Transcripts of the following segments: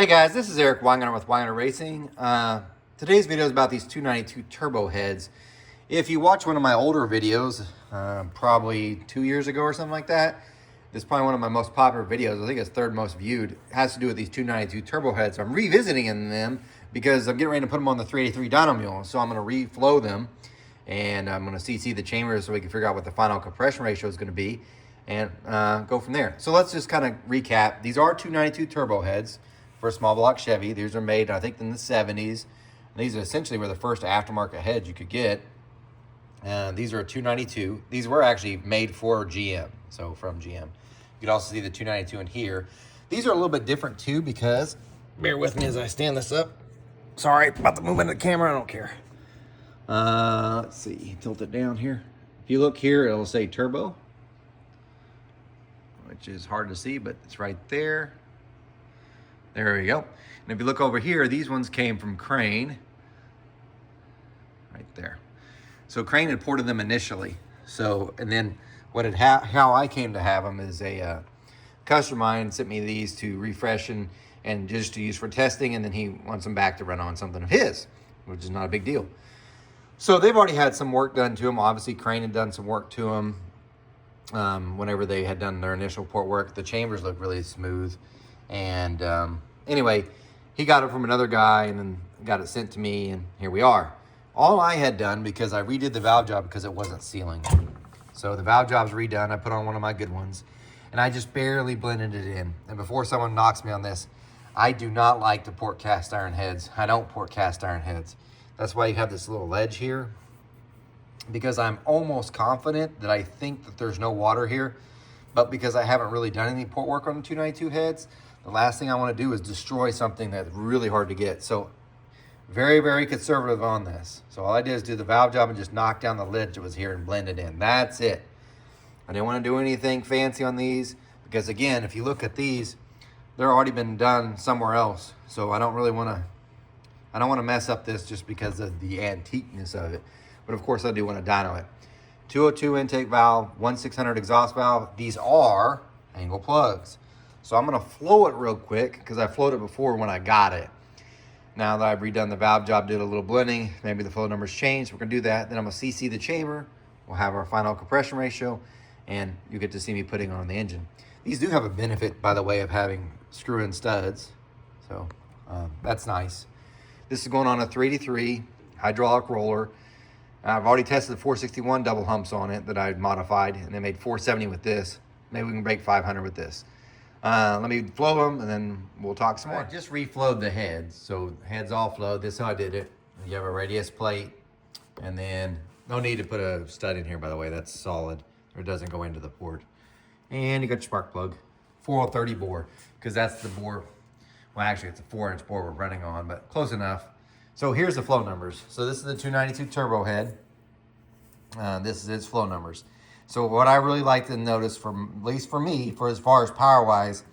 Hey guys, this is Eric Weingart with Weingart Racing. Today's video is about these 292 turbo heads. If you watch one of my older videos, probably 2 years ago or something like that, this is probably one of my most popular videos. I think it's third most viewed. It has to do with these 292 turbo heads. I'm revisiting them because I'm getting ready to put them on the 383 dyno mule. So I'm going to reflow them and I'm going to CC the chambers so we can figure out what the final compression ratio is going to be and go from there. So let's just kind of recap. These are 292 turbo heads for a small block Chevy. These are made, I think, in the 70s. And these essentially were the first aftermarket heads you could get. These are a 292. These were actually made for GM, so from GM. You could also see the 292 in here. These are a little bit different too because, bear with me as I stand this up. Sorry about the movement of the camera, I don't care. Let's see, tilt it down here. If you look here, it'll say turbo, which is hard to see, but it's right there. There we go. And if you look over here, these ones came from Crane. Right there. So Crane had ported them initially. So, and then how I came to have them is a customer of mine sent me these to refresh and just to use for testing, and then he wants them back to run on something of his, which is not a big deal. So they've already had some work done to them. Obviously, Crane had done some work to them whenever they had done their initial port work. The chambers look really smooth. And anyway, he got it from another guy and then got it sent to me, and here we are. All I had done, because I redid the valve job because it wasn't sealing. So the valve job's redone. I put on one of my good ones, and I just barely blended it in. And before someone knocks me on this, I do not like to port cast iron heads. I don't port cast iron heads. That's why you have this little ledge here, because I'm almost confident that I think that there's no water here, but because I haven't really done any port work on the 292 heads, the last thing I want to do is destroy something that's really hard to get. So very, very conservative on this. So all I did is do the valve job and just knock down the ledge that was here and blend it in. That's it. I didn't want to do anything fancy on these because, again, if you look at these, they're already been done somewhere else. So I don't want to mess up this just because of the antiqueness of it. But of course I do want to dyno it. 202 intake valve, 1600 exhaust valve. These are angle plugs. So I'm going to flow it real quick because I flowed it before when I got it. Now that I've redone the valve job, did a little blending, maybe the flow numbers changed. We're going to do that. Then I'm going to CC the chamber. We'll have our final compression ratio, and you get to see me putting on the engine. These do have a benefit, by the way, of having screw-in studs. So that's nice. This is going on a 383 hydraulic roller. I've already tested the 461 double humps on it that I modified, and they made 470 with this. Maybe we can break 500 with this. Let me flow them, and then we'll talk some more. I just reflowed the heads, so heads all flowed. This is how I did it. You have a radius plate, and then no need to put a stud in here, by the way. That's solid, or it doesn't go into the port. And you got your spark plug, 4030 bore, because that's the bore. Well, actually, it's a 4-inch bore we're running on, but close enough. So here's the flow numbers. So this is the 292 turbo head. This is its flow numbers. So what I really like to notice, at least for me, for as far as power-wise,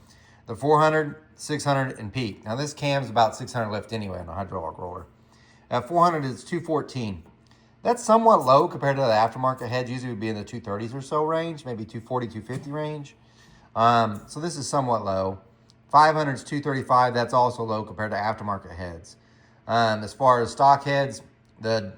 the 400, 600, and peak. Now this cam's about 600 lift anyway on a hydraulic roller. At 400, it's 214. That's somewhat low compared to the aftermarket heads. Usually would be in the 230s or so range, maybe 240, 250 range. So this is somewhat low. 500 is 235. That's also low compared to aftermarket heads. As far as stock heads, the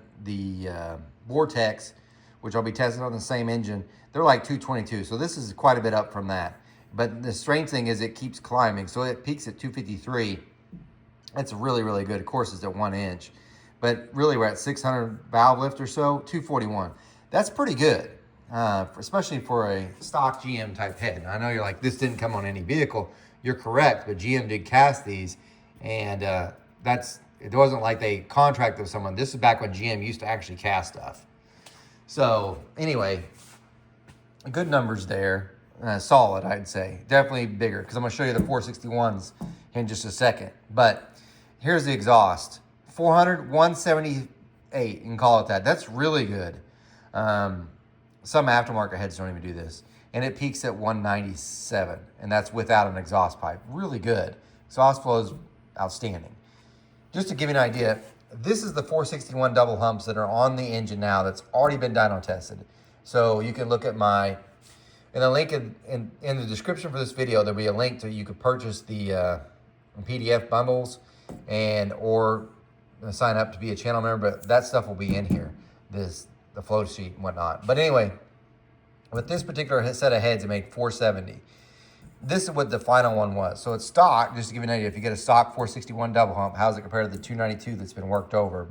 Vortex, which I'll be testing on the same engine, they're like 222. So this is quite a bit up from that. But the strange thing is it keeps climbing. So it peaks at 253. That's really, really good. Of course, it's at 1 inch. But really, we're at 600 valve lift or so, 241. That's pretty good, especially for a stock GM type head. I know you're like, this didn't come on any vehicle. You're correct, but GM did cast these. And it wasn't like they contracted with someone. This is back when GM used to actually cast stuff. So anyway, good numbers there. Solid, I'd say. Definitely bigger, because I'm going to show you the 461s in just a second. But here's the exhaust. 400, 178, you can call it that. That's really good. Some aftermarket heads don't even do this. And it peaks at 197, and that's without an exhaust pipe. Really good. Exhaust flow is outstanding. Just to give you an idea, this is the 461 double humps that are on the engine now that's already been dyno tested. So you can look at in the link in the description for this video, there'll be a link to, you could purchase the PDF bundles or sign up to be a channel member, but that stuff will be in here, the flow sheet and whatnot. But anyway, with this particular set of heads, it made 470. This is what the final one was. So it's stock, just to give you an idea, if you get a stock 461 double hump, how's it compared to the 292 that's been worked over?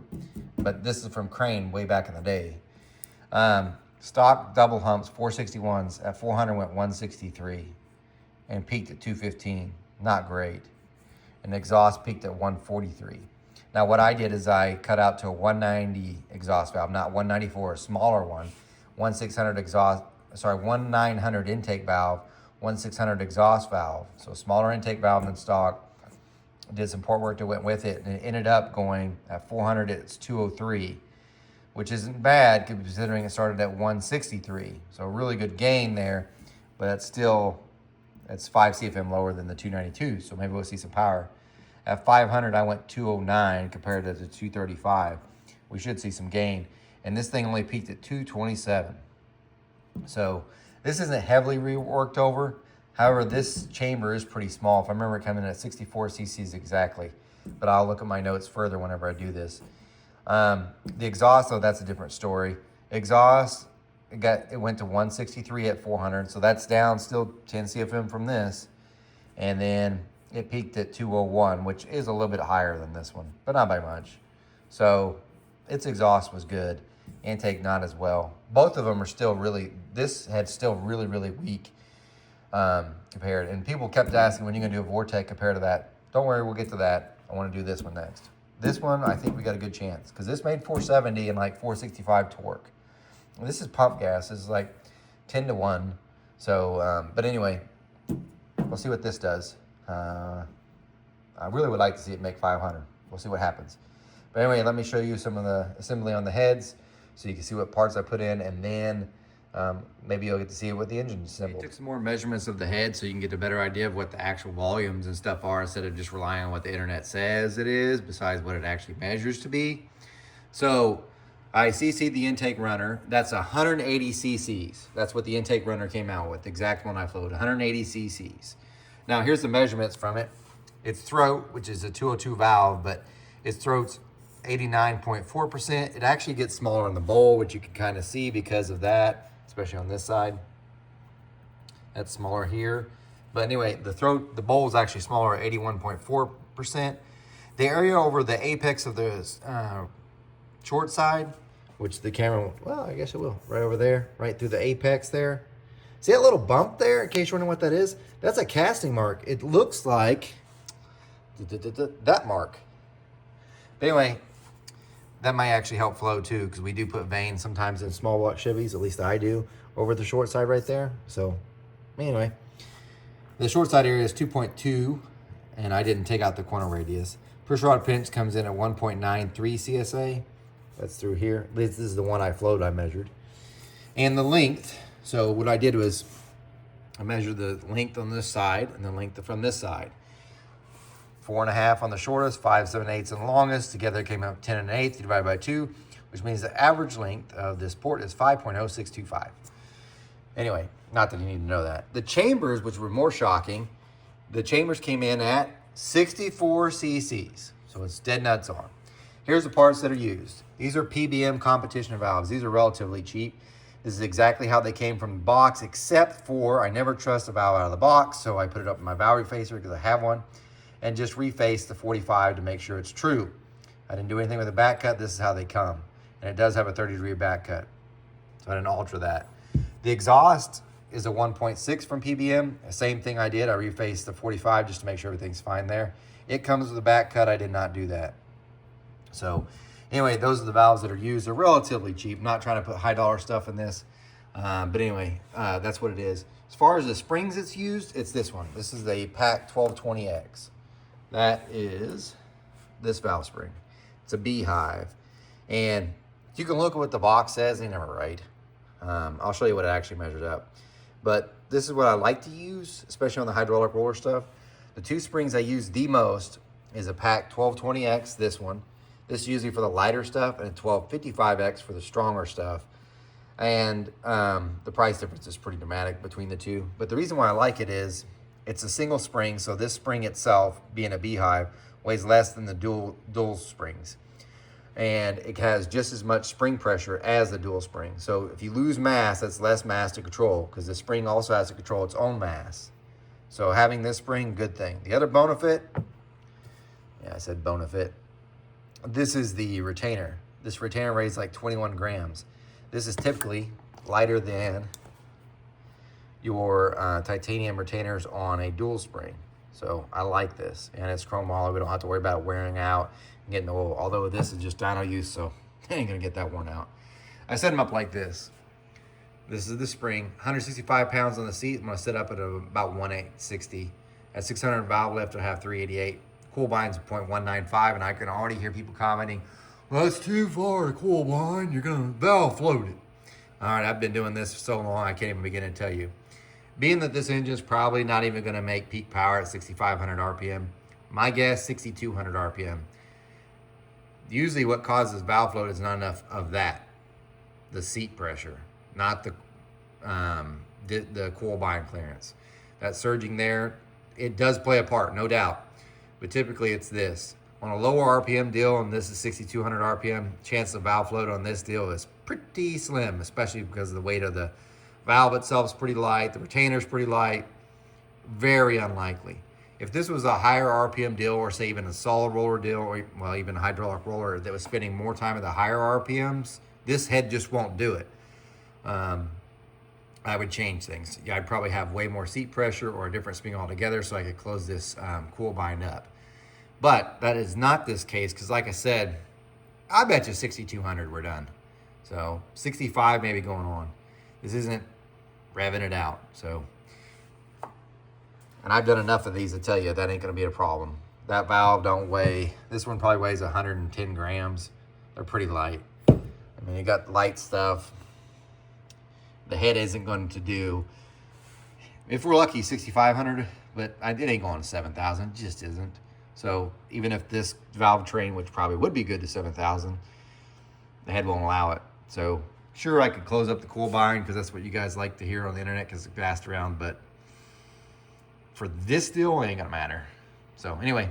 But this is from Crane way back in the day. Stock double humps, 461s, at 400 went 163 and peaked at 215. Not great. And exhaust peaked at 143. Now what I did is I cut out to a 190 exhaust valve, not 194, a smaller one. 1900 intake valve, 1600 exhaust valve. So smaller intake valve than stock. Did some port work that went with it, and it ended up going at 400, it's 203, which isn't bad considering it started at 163. So a really good gain there, but it's 5 CFM lower than the 292, so maybe we'll see some power. At 500, I went 209 compared to the 235. We should see some gain. And this thing only peaked at 227. So this isn't heavily reworked over. However, this chamber is pretty small. If I remember coming in at 64 cc's exactly, but I'll look at my notes further whenever I do this. The exhaust, though, that's a different story. Exhaust, it went to 163 at 400, so that's down still 10 CFM from this. And then it peaked at 201, which is a little bit higher than this one, but not by much. So its exhaust was good. Intake not as well. Both of them are still really, this head's still really, really weak compared. And people kept asking, when you're gonna do a Vortec compared to that. Don't worry, we'll get to that. I wanna do this one next. This one, I think we got a good chance because this made 470 and like 465 torque. And this is pump gas. This is like 10 to 1. So, but anyway, we'll see what this does. I really would like to see it make 500. We'll see what happens. But anyway, let me show you some of the assembly on the heads so you can see what parts I put in, and then maybe you'll get to see it with the engine assembled. I took some more measurements of the head so you can get a better idea of what the actual volumes and stuff are instead of just relying on what the internet says it is, besides what it actually measures to be. So I CC'd the intake runner. That's 180 cc's. That's what the intake runner came out with, the exact one I flowed, 180 cc's. Now here's the measurements from it. Its throat, which is a 202 valve, but its throat's 89.4%. It actually gets smaller in the bowl, which you can kind of see because of that, especially on this side. That's smaller here. But anyway, the bowl is actually smaller at 81.4%. The area over the apex of the short side, which the camera, well, I guess it will, right over there, right through the apex there. See that little bump there, in case you're wondering what that is? That's a casting mark. It looks like that mark. But anyway, that might actually help flow too, because we do put vanes sometimes in small block Chevys, at least I do, over the short side right there. So anyway, the short side area is 2.2, and I didn't take out the corner radius. Push rod pinch comes in at 1.93 CSA. That's through here. This is the one I flowed, I measured. And the length, so what I did was I measured the length on this side and the length from this side. 4.5 on the shortest, 5 7/8 on the longest. Together it came out 10 1/8 divided by 2, which means the average length of this port is 5.0625. Anyway, not that you need to know that. The chambers, which were more shocking, the chambers came in at 64 cc's. So it's dead nuts on. Here's the parts that are used. These are PBM competition valves. These are relatively cheap. This is exactly how they came from the box, except for I never trust a valve out of the box, so I put it up in my valve refacer because I have one, and just reface the 45 to make sure it's true. I didn't do anything with the back cut. This is how they come. And it does have a 30-degree back cut, so I didn't alter that. The exhaust is a 1.6 from PBM. The same thing I did. I refaced the 45 just to make sure everything's fine there. It comes with a back cut. I did not do that. So anyway, those are the valves that are used. They're relatively cheap. I'm not trying to put high dollar stuff in this. But anyway, that's what it is. As far as the springs it's used, it's this one. This is the PAC 1220X. That is this valve spring. It's a beehive. And you can look at what the box says. They never write. I'll show you what it actually measured up. But this is what I like to use, especially on the hydraulic roller stuff. The two springs I use the most is a PAC 1220X, this one. This is usually for the lighter stuff, and a 1255X for the stronger stuff. And the price difference is pretty dramatic between the two. But the reason why I like it is It's a single spring, so this spring itself, being a beehive, weighs less than the dual springs. And it has just as much spring pressure as the dual spring. So if you lose mass, that's less mass to control, because the spring also has to control its own mass. So having this spring, good thing. The other bonefit, yeah, I said bonefit. This is the retainer. This retainer weighs like 21 grams. This is typically lighter than your titanium retainers on a dual spring. So I like this, and it's chrome hollow. We don't have to worry about wearing out and getting old, although this is just dyno use, so I ain't gonna get that worn out. I set them up like this. This is the spring, 165 pounds on the seat. I'm gonna set up at about 160. At 600 valve lift, I have 388. Cool bind's 0.195, and I can already hear people commenting, well, that's too far to cool bind, you're gonna valve float it. All right, I've been doing this for so long, I can't even begin to tell you. Being that this engine's probably not even gonna make peak power at 6,500 RPM, my guess, 6,200 RPM. Usually what causes valve float is not enough of that, the seat pressure, not the coil bind clearance. That surging there, it does play a part, no doubt. But typically it's this. On a lower RPM deal, and this is 6,200 RPM, chance of valve float on this deal is pretty slim, especially because of the weight of the valve itself is pretty light, the retainer's pretty light, very unlikely. If this was a higher RPM deal, or say even a solid roller deal, or well, even a hydraulic roller that was spending more time at the higher RPMs, this head just won't do it. I would change things. Yeah, I'd probably have way more seat pressure or a different spring altogether so I could close this coil bind up. But that is not this case, because like I said, I bet you 6,200 we're done. So 65 maybe going on. This isn't revving it out, so. And I've done enough of these to tell you that ain't gonna be a problem. That valve don't weigh, this one probably weighs 110 grams. They're pretty light. I mean, you got light stuff. The head isn't going to do, if we're lucky, 6,500, but it ain't going to 7,000, it just isn't. So even if this Valvetrain, which probably would be good to 7,000, the head won't allow it. So sure, I could close up the coil bind because that's what you guys like to hear on the internet because it's passed around, but for this deal, it ain't gonna matter. So anyway,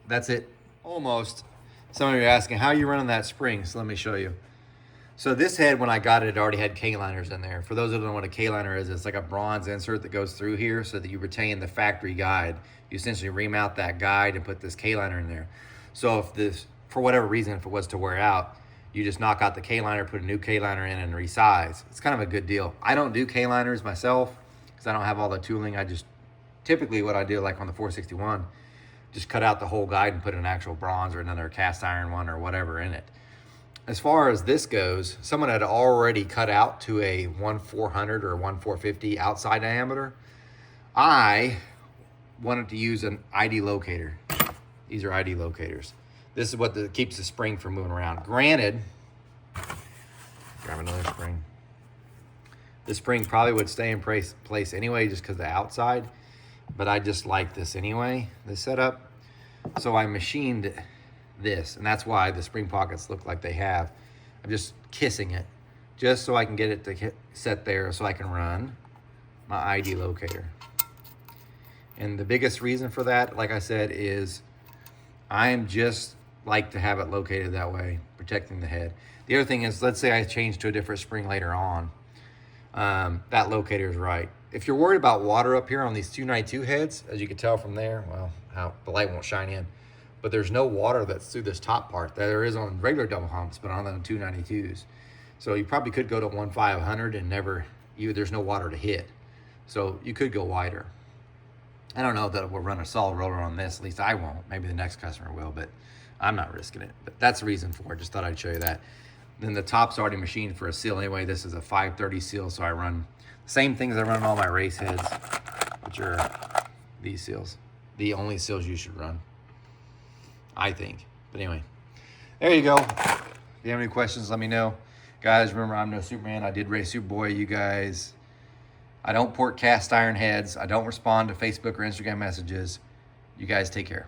that's it, almost. Some of you are asking, how are you running that spring? So let me show you. So this head, when I got it, it already had K-liners in there. For those who don't know what a K-liner is, it's like a bronze insert that goes through here so that you retain the factory guide. You essentially remount that guide and put this K-liner in there. So if this, for whatever reason, if it was to wear out, you just knock out the K-liner, put a new K-liner in and resize. It's kind of a good deal. I don't do K-liners myself because I don't have all the tooling. I just, typically what I do, like on the 461, just cut out the whole guide and put an actual bronze or another cast iron one or whatever in it. As far as this goes, someone had already cut out to a 1/400 or 1/450 outside diameter. I wanted to use an ID locator. These are ID locators. This is what keeps the spring from moving around. Granted, grab another spring. This spring probably would stay in place anyway just because of the outside, but I just like this anyway, this setup. So I machined this, and that's why the spring pockets look like they have. I'm just kissing it just so I can get it to set there so I can run my ID locator. And the biggest reason for that, like I said, is I am just like to have it located that way, protecting the head. The other thing is, let's say I change to a different spring later on. That locator is right. If you're worried about water up here on these 292 heads, as you can tell from there, well, the light won't shine in, but there's no water that's through this top part. There is on regular double humps, but on the 292s. So you probably could go to 1/500 and there's no water to hit. So you could go wider. I don't know that we'll run a solid roller on this, at least I won't. Maybe the next customer will, but I'm not risking it. But that's the reason for it, just thought I'd show you that. Then the top's already machined for a seal anyway. This is a 530 seal, so I run the same things I run on all my race heads, which are these seals. The only seals you should run, I think. But anyway, there you go. If you have any questions, let me know. Guys, remember, I'm no Superman. I did race Superboy, you guys. I don't port cast iron heads. I don't respond to Facebook or Instagram messages. You guys take care.